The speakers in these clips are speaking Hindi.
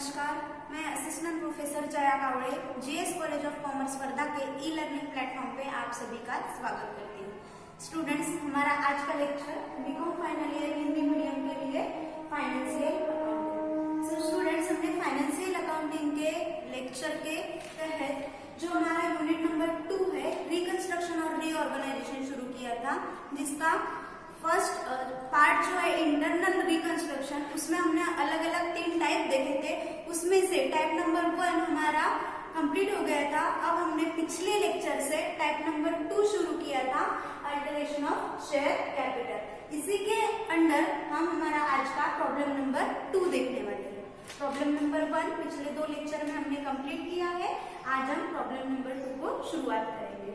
नमस्कार, मैं assistant professor Jaya Kawade GS college of commerce Wardha के ई लर्निंग प्लेटफॉर्म पे आप सभी का स्वागत करती हूँ। स्टूडेंट्स, हमारा आज का lecture BCom final year Hindi medium के लिए फाइनेंशियल अकाउंटिंग। सो स्टूडेंट्स, हमने फाइनेंशियल अकाउंटिंग के लेक्चर के तहत जो हमारा यूनिट नंबर 2 है, रिकंस्ट्रक्शन और रीऑर्गेनाइजेशन शुरू किया था, जिसका फर्स्ट पार्ट जो है इंटरनल रिकंस्ट्रक्शन, उसमें हमने अलग अलग 3 टाइप देखे थे। उसमें से टाइप नंबर 1 हमारा कंप्लीट हो गया था। अब हमने पिछले लेक्चर से टाइप नंबर 2 शुरू किया था, अल्टरेशन ऑफ शेयर कैपिटल। इसी के अंडर हम हमारा आज का प्रॉब्लम नंबर 2 देखने वाले हैं। प्रॉब्लम नंबर 1 पिछले 2 लेक्चर में हमने कंप्लीट किया है। आज हम प्रॉब्लम नंबर 2 को शुरुआत करेंगे।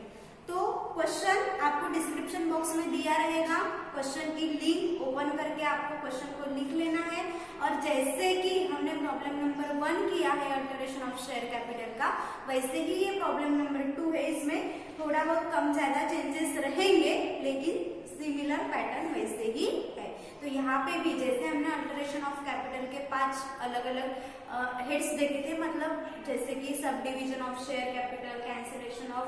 तो क्वेश्चन आपको डिस्क्रिप्शन बॉक्स में दिया रहेगा। क्वेश्चन की लिंक ओपन करके आपको क्वेश्चन को लिख लेना है। और जैसे कि हमने प्रॉब्लम नंबर 1 किया है अल्टरेशन ऑफ शेयर कैपिटल का, वैसे ही ये प्रॉब्लम नंबर 2 है। इसमें थोड़ा बहुत कम ज्यादा चेंजेस रहेंगे, लेकिन सिमिलर पैटर्न वैसे ही है। तो यहाँ पे भी जैसे हमने अल्टरेशन ऑफ कैपिटल के 5 अलग अलग हेड्स देखे थे, मतलब जैसे कि sub division of share capital, cancellation of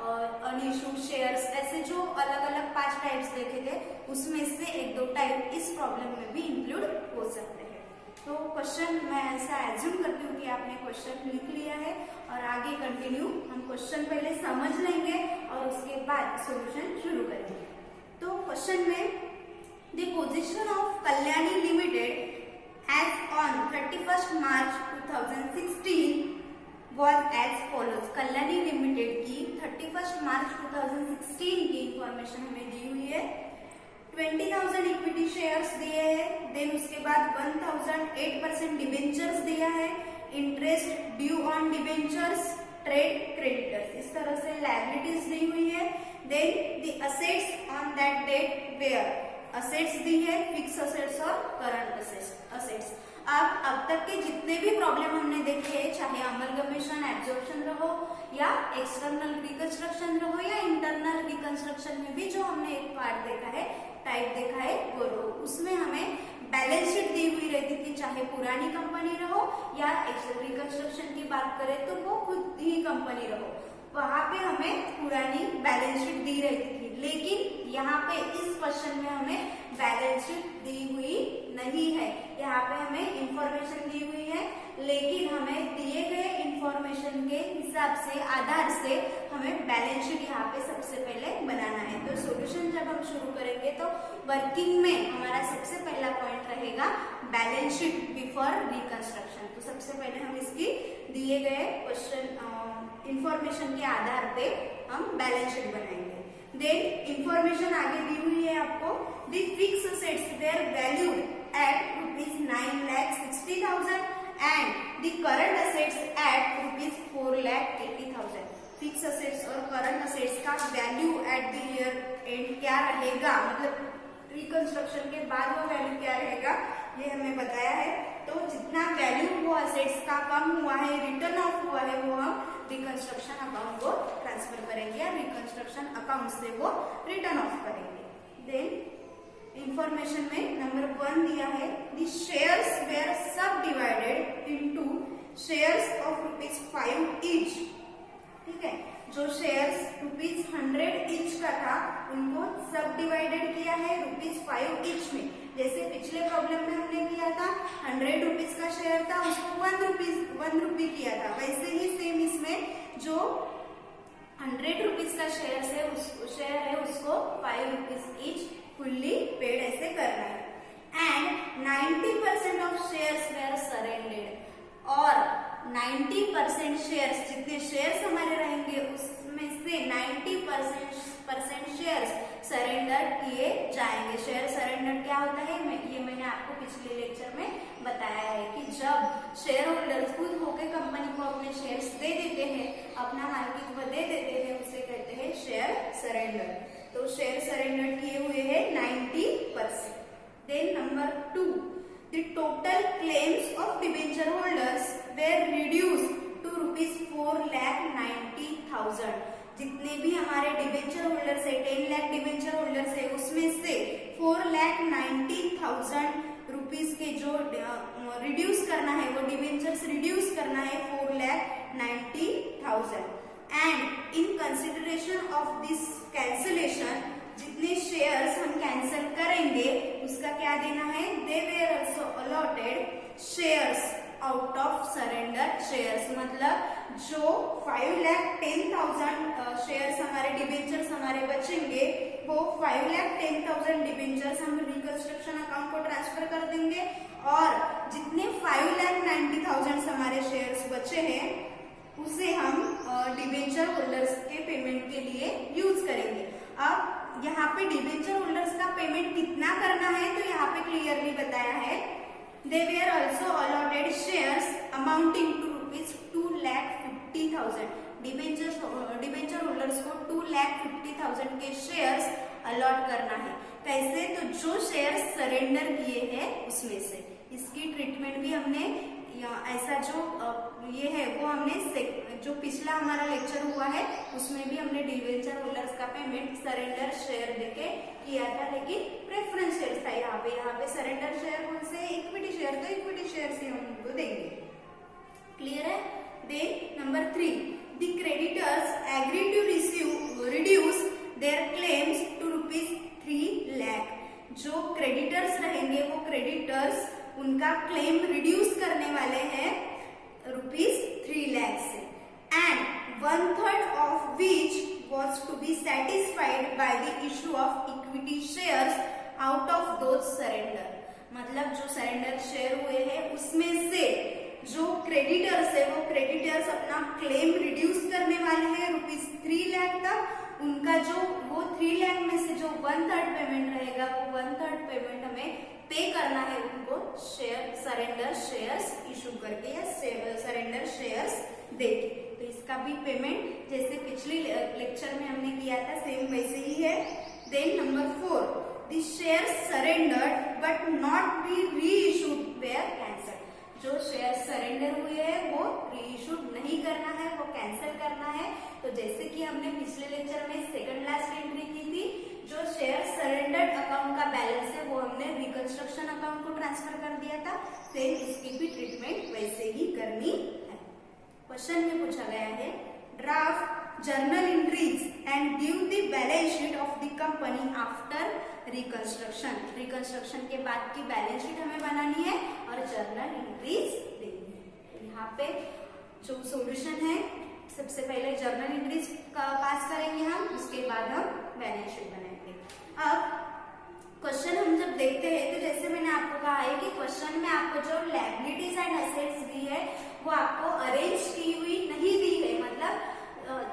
unissued shares, ऐसे जो अलग अलग 5 टाइप्स देखे थे, उसमें से 1-2 टाइप इस प्रॉब्लम में भी इंक्लूड हो सकते हैं। तो क्वेश्चन मैं ऐसा एज्यूम करती हूँ कि आपने क्वेश्चन लिख लिया है, और आगे कंटिन्यू हम क्वेश्चन पहले समझ लेंगे और उसके बाद सॉल्यूशन शुरू करेंगे। तो क्वेश्चन में the position of Kalyani Limited as on 31 March 2016 was as follows। Kalyani Limited की 31 मार्च 2016 की इंफॉर्मेशन हमें दी हुई है। 20,000 इक्विटी शेयर्स दिए हैं, देन उसके बाद 1,008% डिबेंचर्स दिया है, interest due on debentures, trade creditors, इस तरह से लायबिलिटीज दी हुई है। Then the assets on that date where, assets दी है, फिक्स असेट्स और करंट असेट्स। अब तक के जितने भी प्रॉब्लम हमने देखे हैं, चाहे अमलगमेशन, एब्जॉर्प्शन रहो, या एक्सटर्नल रिकंस्ट्रक्शन रहो, या इंटरनल रिकंस्ट्रक्शन में भी जो हमने एक पार्ट देखा है, टाइप देखा है, वो रहो, उसमें हमें बैलेंस शीट दी हुई रहती थी, चाहे पुरानी कंपनी रहो या रिकंस्ट्रक्शन की बात करें तो वो खुद ही कंपनी रहो, वहां पे हमें पुरानी बैलेंस शीट दी रहती थी। लेकिन यहाँ पे इस क्वेश्चन में हमें बैलेंस शीट दी हुई नहीं है। यहाँ पे हमें इंफॉर्मेशन दी हुई है, लेकिन हमें दिए गए इंफॉर्मेशन के हिसाब से, आधार से हमें बैलेंस शीट यहाँ पे सबसे पहले बनाना है। तो सॉल्यूशन जब हम शुरू करेंगे तो वर्किंग में हमारा सबसे पहला पॉइंट रहेगा बैलेंस शीट बिफोर रिकंस्ट्रक्शन। तो सबसे पहले हम इसकी दिए गए क्वेश्चन इंफॉर्मेशन के आधार पे हम बैलेंस शीट बनाएंगे। देन इंफॉर्मेशन आगे दी हुई है आपको, the fixed assets were valued at ₹9,60,000 and the current assets at ₹4,80,000। Fixed assets और करंट असेट्स का value at the year end क्या रहेगा, मतलब रिकंस्ट्रक्शन के बाद वो वैल्यू क्या रहेगा, ये हमें बताया है। तो जितना वैल्यू वो असेट्स का कम हुआ है, रिटर्न ऑफ हुआ है, वो हम रिकंस्ट्रक्शन अकाउंट को ट्रांसफर करेंगे, या रिकंस्ट्रक्शन अकाउंट से वो रिटर्न ऑफ करेंगे। देन इंफॉर्मेशन में नंबर 1 दिया है, द शेयर्स वेयर सब divided into shares of ₹5 each. ठीक है, जो शेयर्स ₹100 ईच का था, उनको सब डिवाइडेड किया है ₹5 ईच में। जैसे पिछले प्रॉब्लम में हमने किया था, ₹100 का शेयर था, उसको ₹1 किया था, वैसे ही सेम इसमें जो ₹100 का शेयर है उसको ₹5 ईच फुल्ली पेड ऐसे करना है। And 90% of shares where surrendered, और 90% शेयर्स, जितने शेयर्स हमारे रहेंगे उसमें से 90% शेयर्स सरेंडर किए जाएंगे। शेयर सरेंडर क्या होता है, ये मैंने आपको पिछले लेक्चर में बताया है कि जब शेयर होल्डर्स खुद होकर कंपनी को अपने शेयर्स दे देते हैं, अपना मालिकित्व दे देते हैं, उसे कहते हैं शेयर सरेंडर। तो शेयर सरेंडर किए हुए हैं 90%। Then number 2, the total claims of debenture holders were reduced to ₹4,90,000। जितने भी हमारे डिबेंचर होल्डर्स है, 10 लाख डिबेंचर होल्डर्स है, उसमें से 4,90,000 रुपीज के जो रिड्यूस करना है, वो डिबेंचर्स रिड्यूस करना है 4,90,000। And in consideration of this cancellation, जितने शेयर्स हम कैंसिल करेंगे उसका क्या देना है, they were also allotted shares out of surrender shares. मतलब जो 5,10,000 शेयर्स हमारे डिबेंचर्स हमारे बचेंगे, वो 5,10,000 डिबेंचर्स हम रिकंस्ट्रक्शन अकाउंट को ट्रांसफर कर देंगे, और जितने 5,90,000 हमारे शेयर्स बचे हैं उसे हम डिबेंचर होल्डर्स के पेमेंट के लिए यूज करेंगे। अब यहाँ पे डिबेंचर होल्डर्स का पेमेंट कितना करना है, तो यहाँ पे क्लियरली बताया है, they were also allotted shares amounting to rupees 2,50,000। Debenture holders को 2,50,000 के शेयर्स अलॉट करना है। कैसे, तो जो शेयर्स सरेंडर किए हैं उसमें से। इसकी ट्रीटमेंट भी हमने ऐसा जो ये है वो हमने जो पिछला हमारा लेक्चर हुआ है उसमें भी हमने डिबेंचर होल्डर्स का पेमेंट सरेंडर शेयर देके किया था, लेकिन प्रेफरेंस शेयर था। यहाँ पे सरेंडर शेयर कौन से, इक्विटी शेयर, तो इक्विटी शेयर से हम उनको देंगे। क्लियर है। Then number 3, the creditors agree to reduce their claims to ₹3 lakh. जो क्रेडिटर्स रहेंगे वो क्रेडिटर्स उनका क्लेम रिड्यूस करने वाले हैं ₹3 लाख से, and 1/3 of which was to be satisfied by the issue of equity shares out of those surrender। मतलब जो सरेंडर शेयर हुए हैं उसमें से जो क्रेडिटर्स है वो क्रेडिटर्स अपना क्लेम रिड्यूस करने वाले हैं ₹3 लाख तक। उनका जो वो 3 लाख में से जो 1/3 पेमेंट रहेगा वो 1/3 पेमेंट हमें पे करना है उनको शेयर सरेंडर शेयर्स इशू करके या सरेंडर शेयर्स देके। तो इसका भी पेमेंट जैसे पिछले लेक्चर में हमने किया था सेम वैसे ही है। Then number 4, the shares surrendered but not be reissued were cancelled. जो शेयर सरेंडर हुए हैं वो री इशूड नहीं करना है, वो कैंसिल करना है। तो जैसे कि हमने पिछले लेक्चर में सेकंड लास्ट एंट्री की थी, जो शेयर सरेंडर्ड अकाउंट का बैलेंस है वो हमने रिकंस्ट्रक्शन अकाउंट को ट्रांसफर कर दिया था, सेम इसकी भी ट्रीटमेंट वैसे ही करनी है। क्वेश्चन में पूछा गया है, draft journal entries and give the balance sheet of the company after reconstruction. Reconstruction के बाद की बैलेंस शीट हमें बनानी है और जर्नल एंट्रीज देनी है। यहाँ पे जो सॉल्यूशन है, सबसे पहले जर्नल एंट्रीज का पास करेंगे हम, उसके बाद हम बैलेंस शीट बनाएंगे। अब क्वेश्चन हम जब देखते हैं तो जैसे मैंने आपको कहा है कि क्वेश्चन में आपको जो लायबिलिटीज एंड एसेट्स दी है वो आपको अरेंज की हुई नहीं दी है, मतलब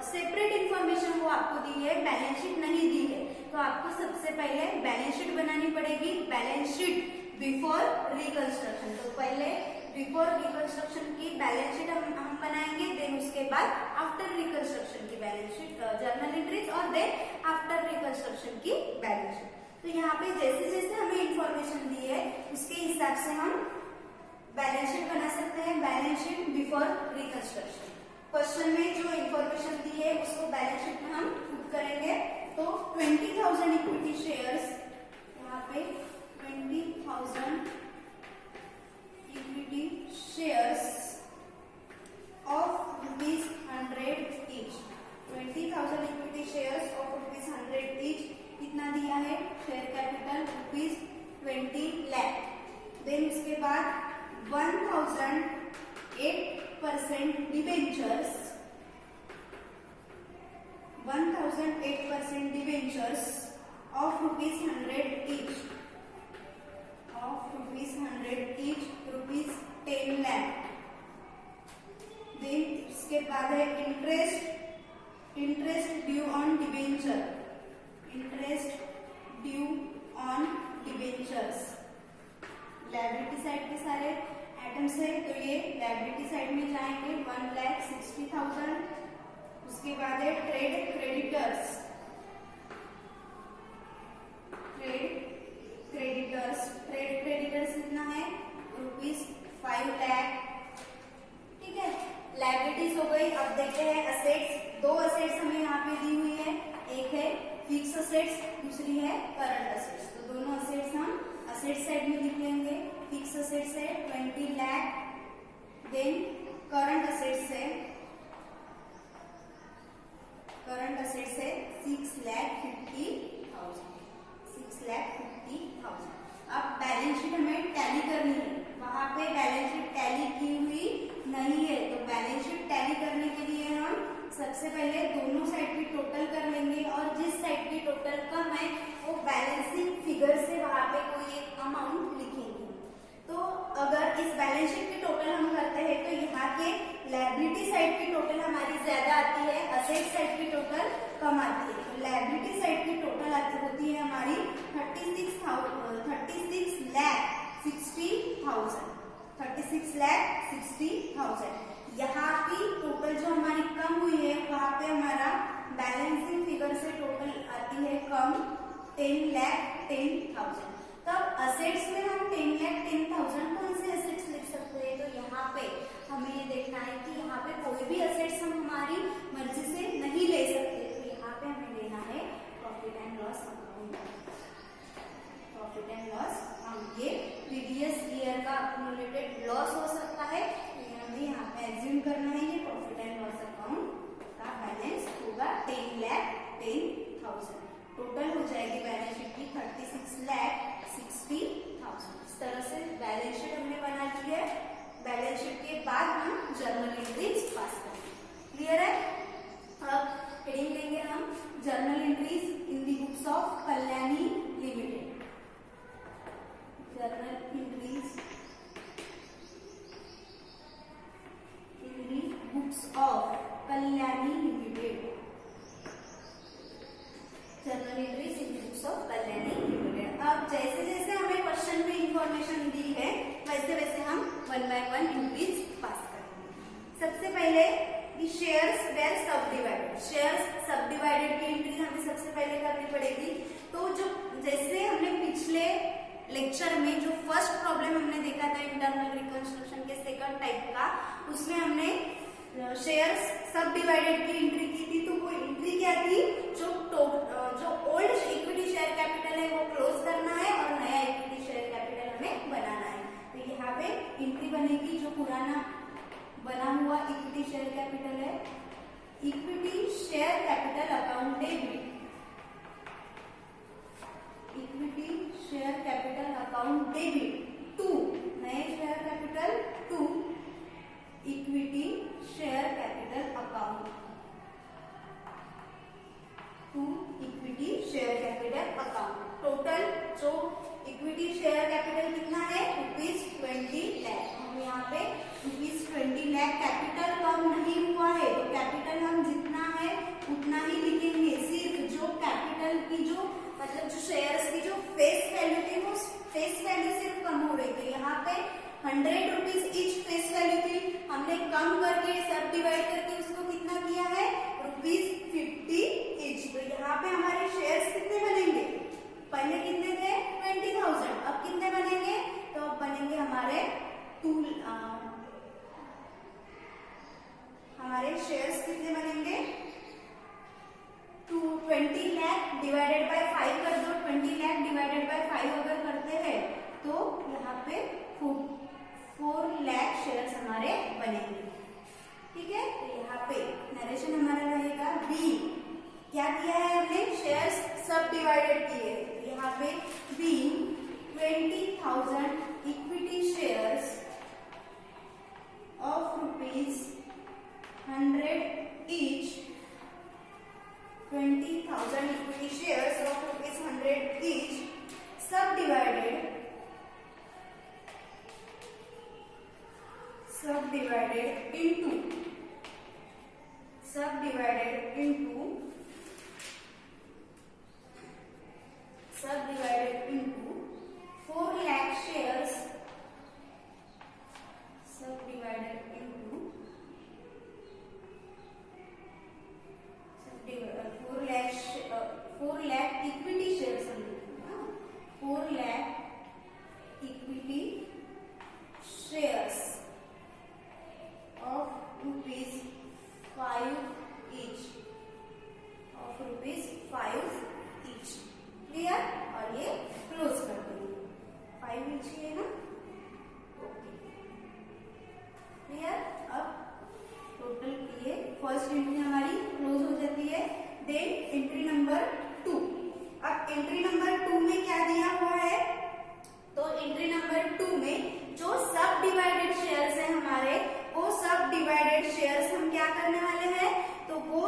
सेपरेट इंफॉर्मेशन वो आपको दी है, बैलेंस शीट नहीं दी है। तो आपको सबसे पहले बैलेंस शीट बनानी पड़ेगी, बैलेंस शीट बिफोर रिकंस्ट्रक्शन। तो पहले बिफोर रिकंस्ट्रक्शन की बैलेंस शीट हम बनाएंगे, देन उसके बाद आफ्टर रिकंस्ट्रक्शन की बैलेंस शीट जर्नल एंट्रीज, और देन आफ्टर रिकंस्ट्रक्शन की बैलेंस शीट। तो यहाँ पे जैसे जैसे हमें इंफॉर्मेशन दी है उसके हिसाब से हम बैलेंस शीट बना सकते हैं। Balance sheet before reconstruction, question में जो इंफॉर्मेशन दी है उसको बैलेंस शीट में हम पुट करेंगे। तो 20,000 इक्विटी शेयर्स, यहाँ पे 20,000 equity shares of ₹100 each. 20,000 equity shares of ₹100 each कितना दिया है, शेयर कैपिटल ₹20 लाख। देन उसके बाद 1,008% debentures, 1,008% debentures of ₹100 each, of ₹100 each, ₹10 lakh. Then उसके बाद है interest due on debenture, interest due on debentures. Liability side के सारे आइटम्स है तो ये लायबिलिटी साइड में जाएंगे 1,60,000। उसके बाद है ट्रेड क्रेडिटर्स, ट्रेड क्रेडिटर्स कितना है, ₹5 लाख। ठीक है, लायबिलिटीज हो गई। अब देखते हैं असेट्स, 2 असेट्स हमें यहाँ पे असेट्स, दूसरी है करंट असेट्स। तो दोनों असेट्स हम असेट साइड में लिख लेंगे। फिक्स असेट्स है 20 लाख, देन करंट असेट्स है 6,50,000, 6,50,000। अब बैलेंस शीट हमें टैली करनी है, वहां पे बैलेंस शीट टैली की हुई नहीं है, तो बैलेंस शीट टैली करने के लिए हम सबसे पहले दोनों साइड की टोटल कर लेंगे और जिस साइड की टोटल कम है वो बैलेंसिंग फिगर से वहां पे कोई एक अमाउंट लिखेंगे। तो अगर इस बैलेंस शीट की टोटल हम करते हैं तो यहाँ के लायबिलिटी साइड की टोटल हमारी ज्यादा आती है, असेट साइड की टोटल कम आती है। तो लायबिलिटी साइड की टोटल आती होती है हमारी 36,60,000। यहाँ की टोटल जो हमारी कम हुई है वहां पे हमारा बैलेंसिंग फिगर से टोटल आती है कम 10,10,000। तब असेट्स में हम 10,10,000 कौन से असेट्स लिख सकते हैं? तो यहाँ पे हमें ये देखना है कि यहाँ पे कोई भी असेट्स हम हमारी मर्जी से नहीं ले सकते। तो यहाँ पे हमें लेना है profit and loss account. Profit and loss account ये प्रीवियस ईयर का अक्यूमुलेटेड लॉस हो सकता है, हमें यहाँ पे एज्यूम करना है ये प्रॉफिट एंड लॉस अकाउंट का बैलेंस होगा 10,10,000। टोटल हो जाएगी बैलेंस शीट की 36,60,000। इस तरह से बैलेंस शीट हमने बना ली है। बैलेंस शीट के बाद हम जर्नल एंट्रीज पास करेंगे। क्लियर है? अब हेडिंग लेंगे हम journal entries in the books of Kalyani limited. Journal entries in the books of Kalyani limited. Journal entries in the books of Kalyani limited. अब जैसे जैसे हमें क्वेश्चन में इंफॉर्मेशन दी है वैसे वैसे हम 1 by 1 एंट्रीज पास करेंगे। सबसे पहले शेयर्स वेर सब डिवाइडेड। शेयर्स सब डिवाइडेड की एंट्री हमें सबसे पहले करनी पड़ेगी। तो जो जैसे हमने पिछले लेक्चर में जो फर्स्ट प्रॉब्लम हमने देखा था इंटरनल रिकंस्ट्रक्शन के सेकंड टाइप का, उसमें हमने शेयर्स सब डिवाइडेड की एंट्री की थी। तो वो एंट्री क्या थी? जो ओल्ड इक्विटी शेयर कैपिटल है वो क्लोज करना है और नया इक्विटी शेयर कैपिटल हमें बनाना है। तो यहाँ पे एंट्री बनेगी जो पुराना बना हुआ इक्विटी शेयर कैपिटल है, equity share capital account debit, equity share capital account debit to नए share capital to equity share capital account, to equity share capital account. Total जो इक्विटी शेयर कैपिटल कितना है? ₹20 लाख। हम यहाँ पे ₹20 लाख कैपिटल कम नहीं हुआ है, तो कैपिटल हम जितना है उतना ही लिखेंगे। सिर्फ जो कैपिटल की जो मतलब जो शेयर्स की जो फेस वैल्यू थी वो फेस वैल्यू सिर्फ कम हो रही थी। यहाँ पे ₹100 ईच फेस वैल्यू थी, हमने कम करके सब डिवाइड करके उसको कितना किया है? ₹50 ईच। तो यहाँ पे हमारे शेयर्स कितने बनेंगे? पहले कितने थे? 20,000। अब कितने बनेंगे? तो अब बनेंगे हमारे हमारे शेयर्स कितने बनेंगे? 20 लाख डिवाइडेड बाय 5 कर दो। 20 लाख डिवाइडेड बाय 5 अगर करते हैं तो यहाँ पे 4 लाख शेयर्स हमारे बनेंगे। ठीक है? तो यहाँ पे नरेशन हमारा रहेगा बी। क्या किया है हमने? शेयर्स सब डिवाइडेड किए। यहाँ पे B 20,000 equity shares of ₹100 each, 20,000 equity shares of ₹100 each subdivided into 4 lakh shares, subdivided into 4 lakh equity shares, 4 lakh equity shares of ₹5 each, क्या करने वाले हैं, तो वो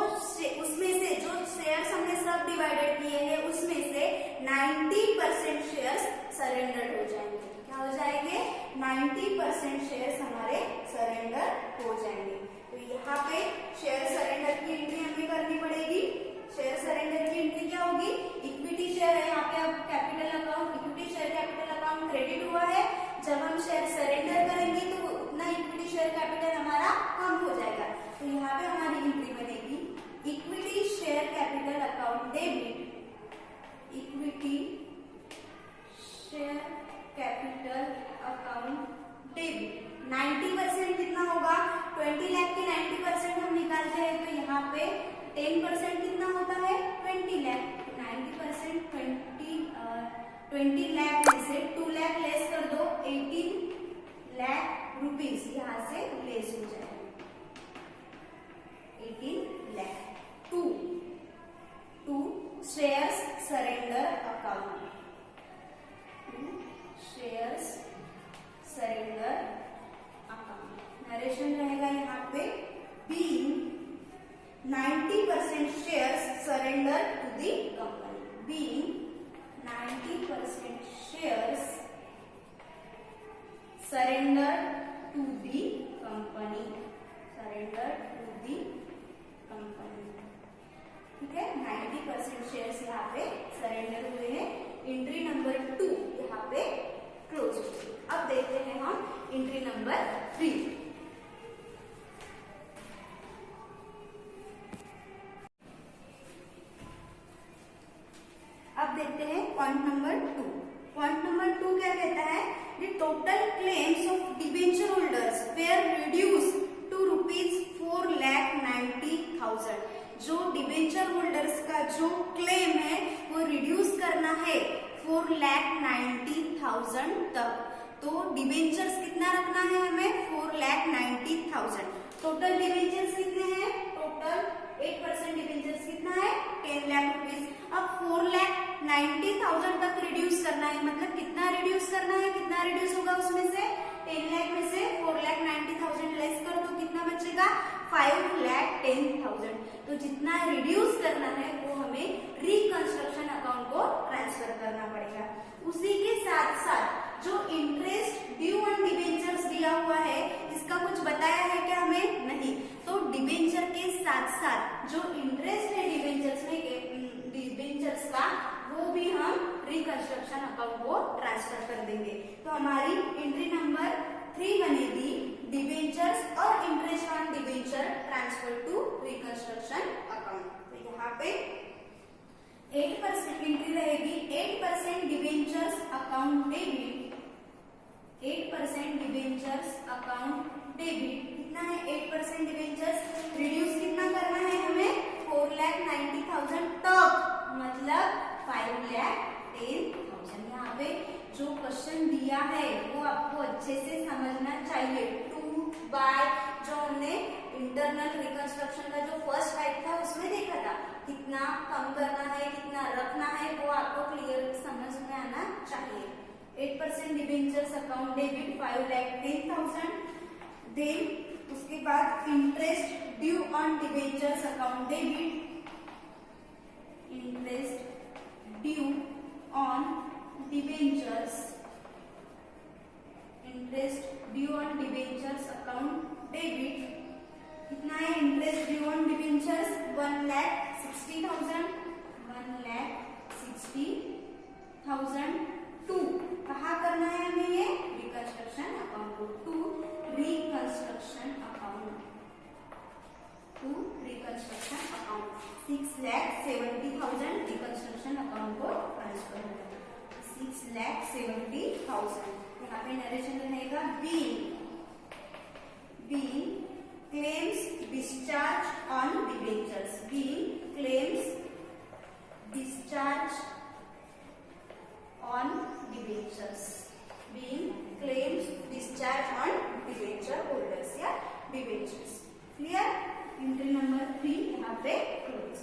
उसमें से जो शेयर्स हमने सब डिवाइडेड किए हैं उसमें से 90% शेयर्स सरेंडर हो जाएंगे। क्या हो जाएंगे, 90% शेयर्स हमारे सरेंडर हो जाएंगे। तो यहाँ पे शेयर सरेंडर की एंट्री हमें करनी पड़ेगी। शेयर सरेंडर की एंट्री क्या होगी, इक्विटी शेयर है, यहाँ पे अब capital account, equity share capital account credit हुआ है। जब हम शेयर सरेंडर करेंगे तो उतना इक्विटी शेयर कैपिटल हमारा कम हो जाएगा। तो यहाँ पे हमारी एंट्री बनेगी equity share capital account debit, equity share capital account debit. 90% कितना होगा, 20 लाख के 90% हम निकालते हैं तो यहाँ पे 10% कितना होता है, 20 लाख। 90% 20 लाख में से 2 लाख लेस कर दो, 18 लाख रुपीज यहाँ से लेस हो जाएगा। 18 lakh to shares surrender account, shares surrender account. Narration रहेगा यहाँ पे being 90% shares surrender to the company, being 90% shares surrender to the company, surrender to the company। ठीक है, 90% शेयर्स यहाँ पे सरेंडर हुए हैं। एंट्री नंबर 2 यहाँ पे क्लोज हो गई। अब देखते हैं हम एंट्री नंबर 3। अब देखते हैं पॉइंट नंबर 2। पॉइंट नंबर 2 क्या कहता है, the total claims of debenture holders were reduce to ₹4,90,000। जो डिबेंचर होल्डर्स का जो क्लेम है वो रिड्यूस करना है 4,90,000 तक। तो डिबेंचर्स कितना रखना है हमें, 4,90,000। टोटल डिबेंचर्स कितने हैं, टोटल 8% डिबेंचर्स कितना है, 10 लाख रुपीज। अब 4,90,000 तक रिड्यूस करना है, मतलब कितना रिड्यूस करना है, कितना रिड्यूस होगा उसमें से, 10 लाख में से 4,90,000 लेस कर दो, कितना बचेगा, 5,10,000। तो जितना रिड्यूस करना है वो हमें रिकंस्ट्रक्शन अकाउंट को ट्रांसफर करना पड़ेगा। उसी के साथ साथ जो इंटरेस्ट ड्यू ऑन डिबेंचर्स दिया हुआ है इसका कुछ बताया है क्या हमें, नहीं। तो डिबेंचर के साथ साथ जो इंटरेस्ट है डिबेंचर्स में, डिबेंचर्स का, वो भी हम रिकंस्ट्रक्शन अकाउंट को ट्रांसफर कर देंगे। तो हमारी एंट्री नंबर 3 बनेगी डिबेंचर्स और interest on debenture transfer to reconstruction account. तो यहाँ पे 8% एंट्री रहेगी, 8% debentures account debit, 8% debentures account debit. कितना है, 8% डिबेंचर्स रिड्यूस कितना करना है हमें, 4,90,000 तक, मतलब 5,10,000। यहाँ पे जो क्वेश्चन दिया है वो आपको अच्छे से समझना चाहिए। 2 बाय जो हमने इंटरनल रिकंस्ट्रक्शन का जो फर्स्ट टाइप था उसमें देखा था, कितना कम करना है, कितना रखना है, वो आपको क्लियर समझ में आना चाहिए। 8% डिबेंचर्स अकाउंट डेबिट 5,10,000। देन उसके बाद interest due on debentures account debit, interest due on debentures, interest due on debentures account debit. कितना है interest due on debentures, 1,60,000, 1,60,000 to कहाँ करना है हमें, ये रिकंस्ट्रक्शन अकाउंट को, to reconstruction account, to reconstruction account. 6,70,000 reconstruction account को ट्रांसफर होगा, 6,70,000। यहाँ पे नरेशन रहेगा being claims discharge on debentures, being claims discharge on debentures, being claims discharge on debenture holders या debentures। क्लियर, एंट्री नंबर 3 यहाँ पे क्लोज।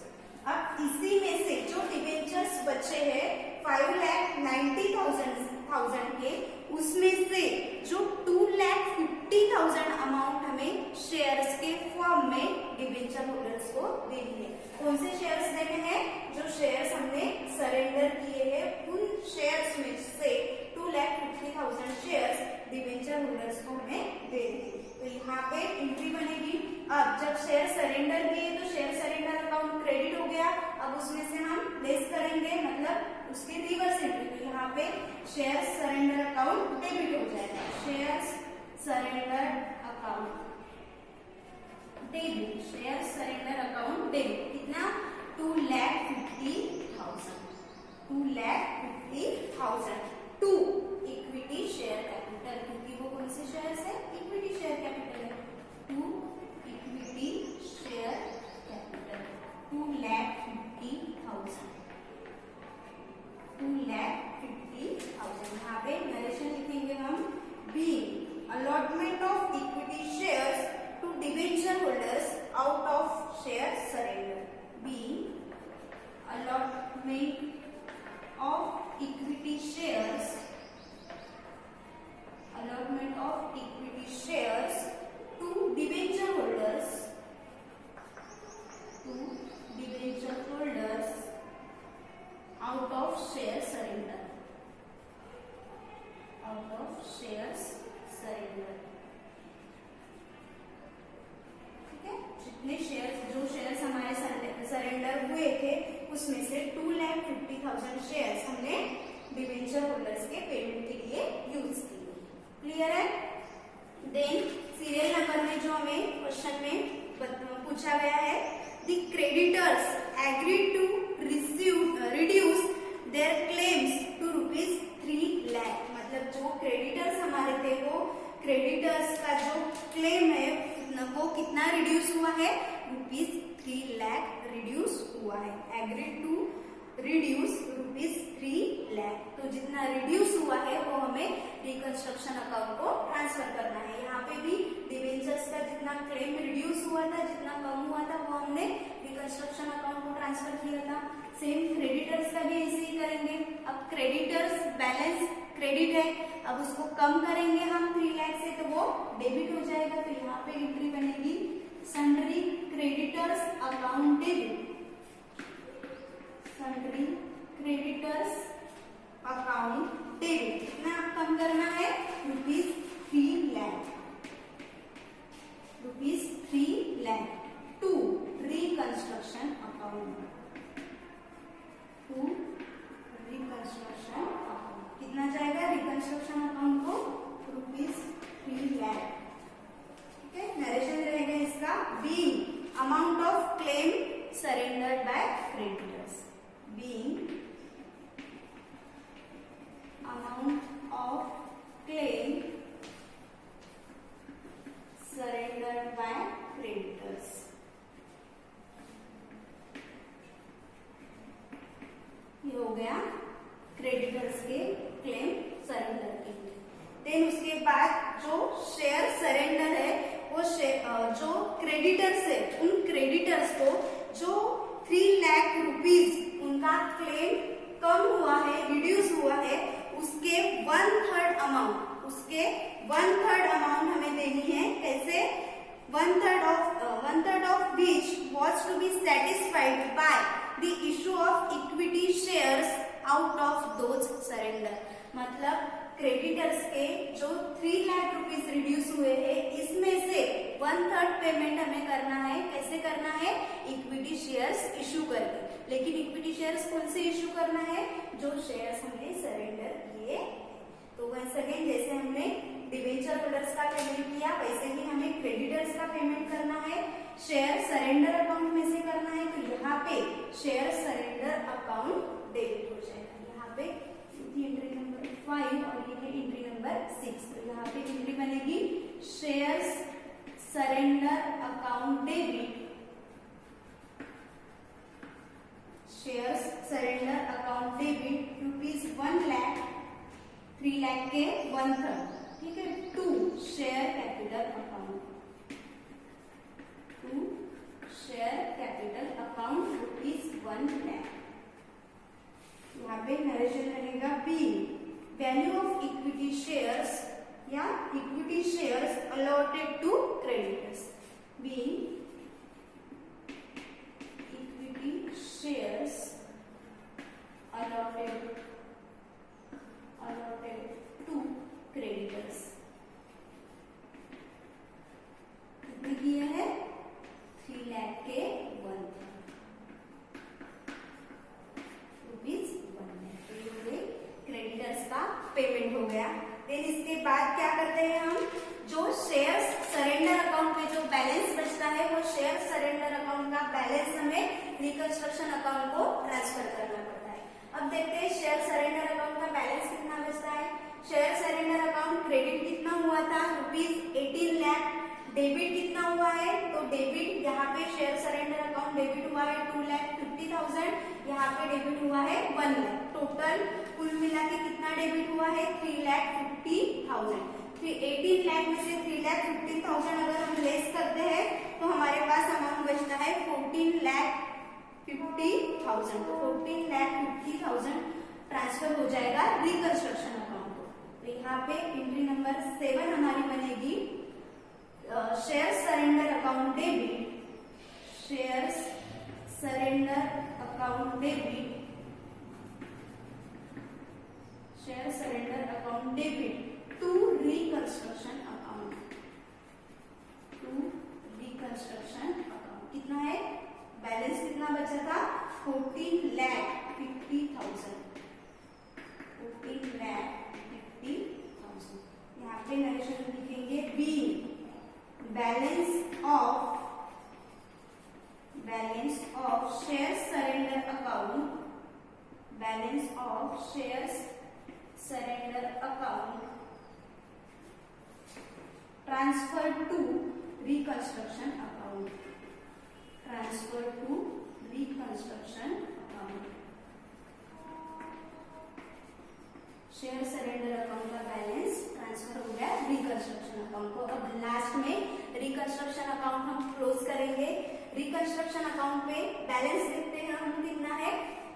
अब इसी में से जो डिबेंचर्स बचे हैं 5,90,000 के, उसमें से जो 2,50,000 अमाउंट हमें शेयर्स के फॉर्म में को देनी है। कौन से शेयर्स देने हैं? जो शेयर्स हमने सरेंडर किए हैं उन शेयर्स में से 2,50,000 शेयर्स डिबेंचर होल्डर्स को हमें दे देंगे। तो यहाँ पे एंट्री बनेगी। अब जब शेयर सरेंडर किए तो शेयर सरेंडर अकाउंट क्रेडिट हो गया, अब उसमें से हम लेस करेंगे, मतलब उसकी रिवर्स एंट्री। तो यहाँ पे शेयर सरेंडर अकाउंट डेबिट हो जाएगा। Share surrender account debit, share surrender account debit कितना? 2,50,000, 2,50,000 टू इक्विटी शेयर कैपिटल, क्योंकि वो कौन से शेयर है? इक्विटी शेयर कैपिटल है। To equity share capital 2,50,000, 2,50,000। यहाँ पे नरेशन लिखेंगे हम। Be allotment of equity shares to debenture holders out of share surrender. Be allotment of equity shares, allotment of equity shares to debenture holders, to debenture holders out of share surrender, out of shares surrender। ठीक है, जितने शेयर्स, जो शेयर्स हमारे सरेंडर हुए थे उसमें से 2,50,000 शेयर्स हमने डिबेंचर होल्डर्स के पेमेंट के लिए यूज किए। क्लियर है? देन सीरियल नंबर में जो हमें क्वेश्चन में पूछा गया है, the creditors agreed to reduce their claims to ₹3 lakh. मतलब जो क्रेडिटर्स हमारे थे वो क्रेडिटर्स का जो क्लेम है वो कितना रिड्यूस हुआ है? ₹3 लाख रिड्यूस हुआ है। Agreed to reduce ₹3 lakh. तो जितना रिड्यूस हुआ है वो हमें रिकंस्ट्रक्शन अकाउंट को ट्रांसफर करना है। यहाँ पे भी डिबेंचर्स का जितना क्लेम रिड्यूस हुआ था, जितना कम हुआ था, वो हमने रिकंस्ट्रक्शन अकाउंट को ट्रांसफर किया था। सेम क्रेडिटर्स का भी ऐसे ही करेंगे। अब क्रेडिटर्स बैलेंस क्रेडिट है, अब उसको कम करेंगे हम 3 लाख से, तो वो डेबिट हो जाएगा। तो यहाँ पे एंट्री बनेगी sundry creditors account debit, sundry creditors account debit. कितना कम करना है? ₹3 lakh, ₹3 lakh to reconstruction account, to reconstruction account. कितना जाएगा रिकंस्ट्रक्शन अकाउंट को? ₹3 लाख। ठीक है, नरेशन रहेगा इसका। Being amount of claim surrendered by creditors, being amount of claim surrendered by creditors. ये हो गया क्रेडिटर्स के क्लेम सरेंडर के लिए। देन उसके बाद जो शेयर सरेंडर है वो जो क्रेडिटर्स है उन क्रेडिटर्स को जो 3 लाख रुपीज उनका क्लेम कम हुआ है, रिड्यूस हुआ है, उसके 1/3 अमाउंट, उसके 1/3 अमाउंट हमें देनी है। कैसे? 1/3 of which was to be satisfied by the issue of equity shares out of those surrender। मतलब क्रेडिटर्स के जो 3 लाख रुपीज रिड्यूस हुए हैं इसमें से 1/3 पेमेंट हमें करना है। कैसे करना है? इक्विटी शेयर्स इश्यू करके। लेकिन इक्विटी शेयर्स कौन से इश्यू करना है? जो शेयर्स हमने सरेंडर किए। तो वंस अगेन जैसे हमने डिबेंचर होल्डर्स का पेमेंट किया वैसे ही हमें क्रेडिटर्स का पेमेंट करना है। शेयर सरेंडर अकाउंट में से करना है, तो यहाँ पे शेयर सरेंडर अकाउंट डेबिट हो जाएगा। यहाँ पे एंट्री नंबर 5 और ये एंट्री नंबर 6। तो यहाँ पे एंट्री बनेगी shares surrender account debit, shares surrender account debit ₹1 lakh, 3 lakh के 1/3। ठीक है, to share capital account, to share capital account ₹1 lakh. यहाँ पे नरेशन रहेगा be value of equity shares या equity shares allotted to creditors, be reconstruction account को ट्रांसफर करना पड़ता है। अब देखते हैं शेयर सरेंडर अकाउंट का बैलेंस कितना बचता है। शेयर सरेंडर अकाउंट क्रेडिट कितना हुआ था, ₹18 लाख। डेबिट कितना हुआ है, तो डेबिट यहाँ पे शेयर सरेंडर अकाउंट डेबिट हुआ है 2,50,000, यहाँ पे डेबिट हुआ है 1 लाख। टोटल कुल मिला के कितना डेबिट हुआ है, 3,50,000। फिर 18 लाख में से 3,50,000 अगर हम लेस करते हैं तो हमारे पास अमाउंट बचता है 14,50,000। 14,50,000 ट्रांसफर हो जाएगा रिकंस्ट्रक्शन अकाउंट को। तो यहाँ पे एंट्री नंबर 7 हमारी बनेगी share surrender account debit, share surrender account debit, share surrender account debit to reconstruction account, to reconstruction account. कितना है बैलेंस, कितना बचा था, 14,50,000, 14,50,000। यहाँ पे नरेशन लिखेंगे be balance of share surrender account, balance of share surrender account transfer to reconstruction account, transfer to reconstruction account. Share surrender account का बैलेंस ट्रांसफर हो गया रिकंस्ट्रक्शन अकाउंट को। अब लास्ट में रिकंस्ट्रक्शन अकाउंट हम क्लोज करेंगे। रिकंस्ट्रक्शन अकाउंट पे बैलेंस देखते हैं हम कितना है।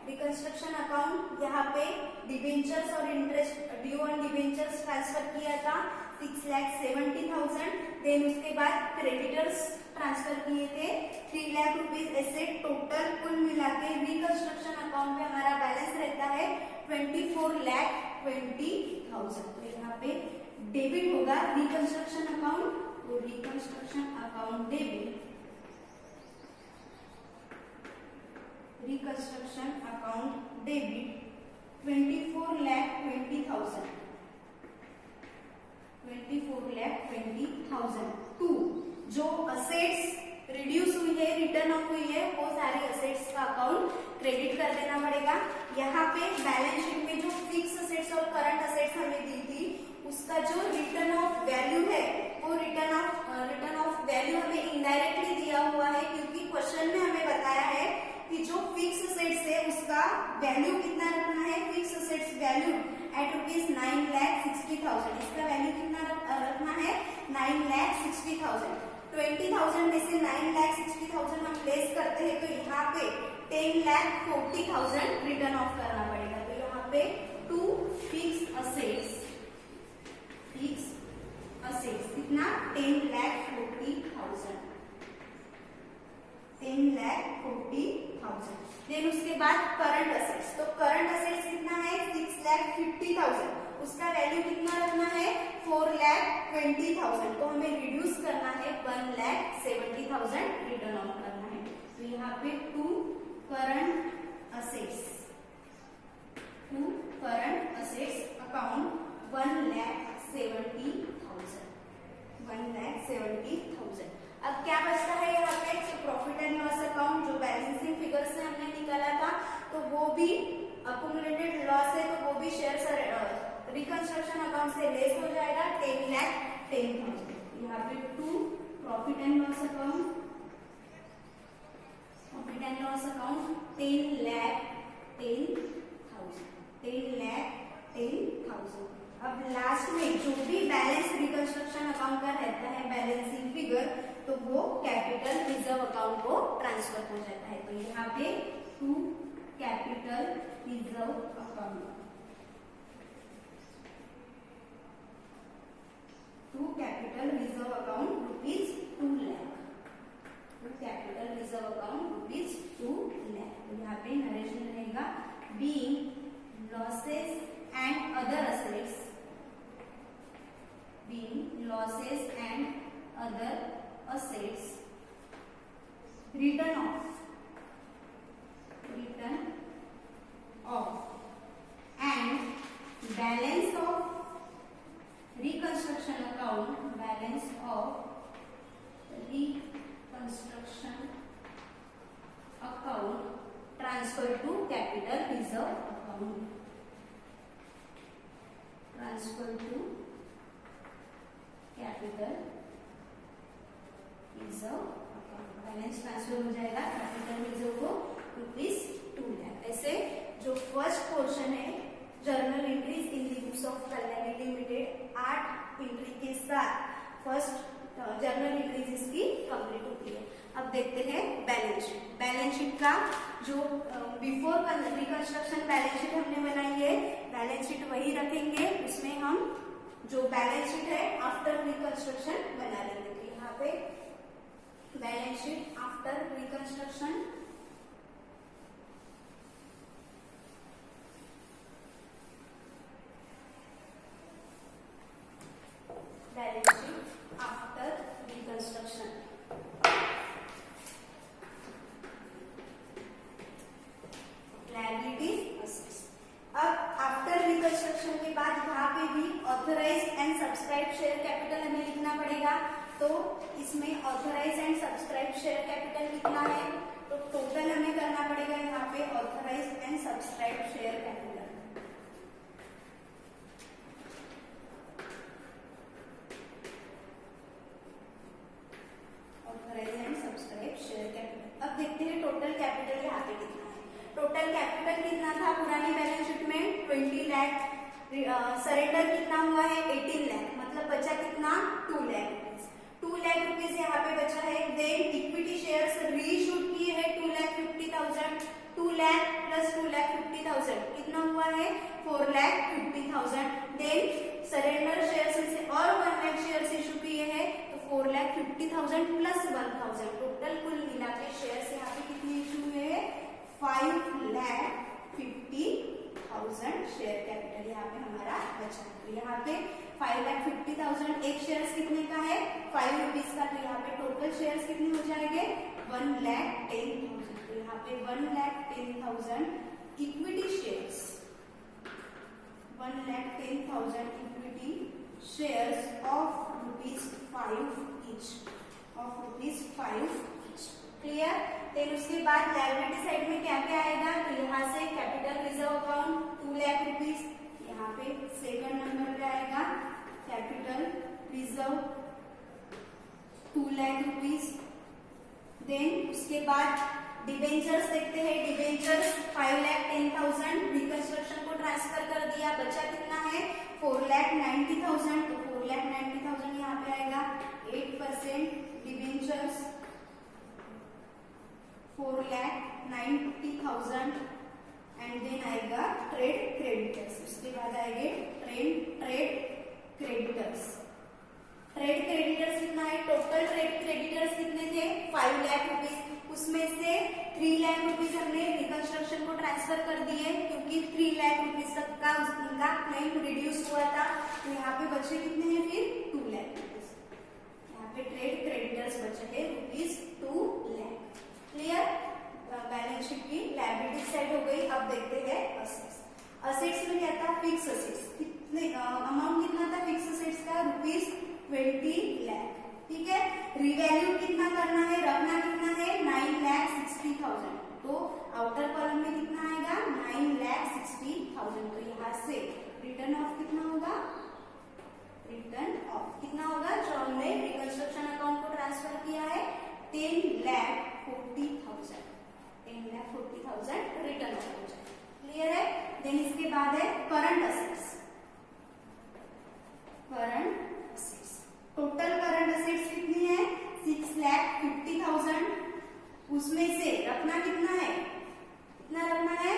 रिकंस्ट्रक्शन अकाउंट यहाँ पे डिबेंचर्स और interest due on debentures transfer किया था 6,70,000। देन उसके बाद क्रेडिटर्स ट्रांसफर किए थे 3 लाख रुपीज एसेट। टोटल कुल मिला के रिकंस्ट्रक्शन अकाउंट में हमारा बैलेंस रहता है 24,20,000। तो यहाँ पे डेबिट होगा रिकंस्ट्रक्शन अकाउंट, तो reconstruction account debit, reconstruction account debit 24,20,000, 24,20,000 to जो असेट्स रिड्यूस हुई है, रिटर्न ऑफ हुई है, वो सारी असेट्स का अकाउंट क्रेडिट कर देना पड़ेगा। यहाँ पे बैलेंस शीट में जो फिक्स असेट्स और करंट असेट्स हमें दी थी उसका जो रिटर्न ऑफ वैल्यू है वो रिटर्न ऑफ वैल्यू हमें इनडायरेक्टली दिया हुआ है, क्योंकि क्वेश्चन में हमें बताया है कि जो फिक्स असेट्स है उसका वैल्यू कितना रखना है। फिक्स असेट्स वैल्यू एट ₹9,60,000, इसका वैल्यू कितना रखना है 9,60,000। 20,000 में से 9,60,000 हम लेस करते हैं तो यहाँ पे 10,40,000 रिटर्न ऑफ करना पड़ेगा। तो यहाँ पे टू फिक्स असेट्स कितना 10,40,000, 10,40,000। देन उसके बाद करंट असेट्स, तो करंट असेट्स कितना है 6,50,000, उसका वैल्यू कितना रखना है 4,20,000। तो हमें रिड्यूस करना है 1,70,000 रिटर्न ऑफ करना है। तो यहाँ पे टू करंट असेट्स अकाउंट 1,70,000। अब क्या बचता है यहाँ पे, प्रॉफिट एंड लॉस अकाउंट जो बैलेंसिंग फिगर से हमने निकाला था, तो वो भी अकुमुलेटेड लॉस है, तो वो भी शेयर रिकंस्ट्रक्शन अकाउंट से लेस हो जाएगा 10,10,000। यहाँ पे to profit and loss account 10,10,000। अब लास्ट में जो भी बैलेंस रिकंस्ट्रक्शन अकाउंट का रहता है बैलेंसिंग फिगर, तो वो कैपिटल रिजर्व अकाउंट को ट्रांसफर हो जाता है। तो यहाँ पे to capital reserve account, to capital reserve account ₹2 lakh, to capital reserve account ₹2 lakh. तो यहाँ पे नरेशन रहेगा being losses and other assets, being losses and other assets, written off and balance of reconstruction account, balance of reconstruction account transfer to capital reserve account, transfer to capital reserve account, balance transfer हो जाएगा कैपिटल रिजर्व को ₹2 लाख। ऐसे जो फर्स्ट पोर्शन है journal entries in the books of Kalyani Limited 8 entry के साथ फर्स्ट जर्नल एंट्रीज इसकी कंप्लीट होती है। अब देखते हैं बैलेंस शीट। बैलेंस शीट का जो बिफोर रिकंस्ट्रक्शन बैलेंस शीट हमने बनाई है, बैलेंस शीट वही रखेंगे, उसमें हम जो बैलेंस शीट है आफ्टर रिकंस्ट्रक्शन बना लेंगे। तो यहाँ पे balance sheet after reconstruction, balance sheet after reconstruction, liabilities assets. अब आफ्टर रिकंस्ट्रक्शन के बाद यहाँ पे भी authorise and subscribe share capital हमें लिखना पड़ेगा। तो इसमें authorise and subscribe share capital कितना है, तो टोटल हमें करना पड़ेगा यहाँ पे authorise and subscribe share capital, authorise and subscribe share capital. अब देखते हैं टोटल कैपिटल यहाँ पे कितना है। टोटल कैपिटल कितना था पुरानी बैलेंस शीट में 20 लाख, सरेंडर कितना हुआ है 18 लाख, मतलब बचा कितना 2 लाख रुपीज। 2 लाख रुपीज यहाँ पे बचा है। देन इक्विटी शेयर्स रीइश्यूड किए हैं 2,50,000, 2 लाख प्लस 2,50,000 कितना हुआ है 4,50,000। देन सरेंडर शेयर्स से और 1 लाख शेयर्स इशू किए हैं, तो 4,50,000 प्लस 1,000, टोटल कुल मिला के शेयर्स यहाँ पे कितने इशू हुए हैं 5,50,000 शेयर कैपिटल यहाँ पे हमारा बचा है। तो यहाँ पे 5,50,000 एक शेयर्स कितने का है 5 रुपीज का, तो यहाँ पे टोटल शेयर्स कितने हो जाएंगे 1,10,000। तो यहाँ पे 1,10,000 equity shares, 1,10,000 equity shares of ₹5 each, of ₹5 each. Clear. Then उसके बाद लायबिलिटी साइड में क्या क्या आएगा, तो यहाँ से capital reserve account 2 lakh rupees, यहाँ पे सेकंड नंबर पे आएगा capital reserve 2 lakh rupees. Then उसके बाद डिबेंचर्स देखते हैं, डिबेंचर्स 5,10,000 रिकंस्ट्रक्शन को ट्रांसफर कर दिया, बचा कितना है 4,90,000, तो 4,90,000 यहाँ पे आएगा 8% डिबेंचर्स 4,90,000 एंड देन आएगा ट्रेड क्रेडिटर्स, उसके बाद आएंगे ट्रेड क्रेडिटर्स। ट्रेड क्रेडिटर्स कितना है, टोटल ट्रेड क्रेडिटर्स कितने थे 5 लाख रुपीज, उसमें से 3 लाख रुपीज हमने रिकंस्ट्रक्शन को ट्रांसफर कर दिए क्योंकि 3 लाख रुपीज तक का उनका क्लेम रिड्यूस हुआ था, तो यहाँ पे बचे कितने हैं फिर 2 लाख रुपीज। यहाँ पे ट्रेड क्रेडिटर्स बचे हैं ₹2 लाख। क्लियर। बैलेंस शीट की लायबिलिटी साइड हो गई। अब देखते हैं असेट्स। असेट्स में क्या था फिक्स असेट्स, कितने अमाउंट कितना था फिक्स असेट्स का ₹20 लाख। ठीक है। रिवैल्यू कितना करना है, रखना कितना है 9,60,000, तो आउटर कॉलम में कितना आएगा 9,60,000। तो यहाँ से रिटर्न ऑफ कितना होगा, रिटर्न ऑफ कितना होगा जो हमने रिकंस्ट्रक्शन अकाउंट को ट्रांसफर किया है 10,40,000, 10,40,000 रिटर्न ऑफ हो जाए। क्लियर है। देन इसके बाद है current assets. Current assets, total current assets कितनी है 6,50,000, उसमें से रखना कितना है, कितना रखना है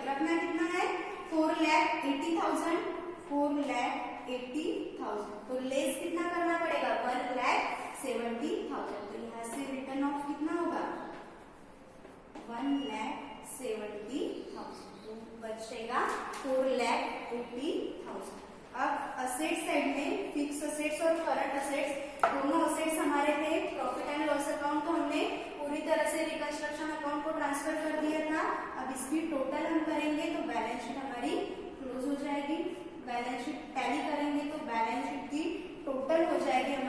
रखना कितना है 4,80,000, 4,80,000, तो लेस कितना करना पड़ेगा 1,70,000। तो यहाँ से रिटर्न ऑफ कितना होगा 1,70,000, तो बचेगा 4,80,000। अब असेट साइड में फिक्स असेट्स और करंट असेट्स दोनों असेट्स हमारे थे। प्रॉफिट एंड लॉस अकाउंट तो हमने पूरी तरह से रिकंस्ट्रक्शन अकाउंट को ट्रांसफर कर दिया था। अब इसकी टोटल हम करेंगे तो बैलेंस शीट हमारी क्लोज हो जाएगी। बैलेंस शीट टैली करेंगे तो बैलेंस शीट की टोटल हो जाएगी हमारी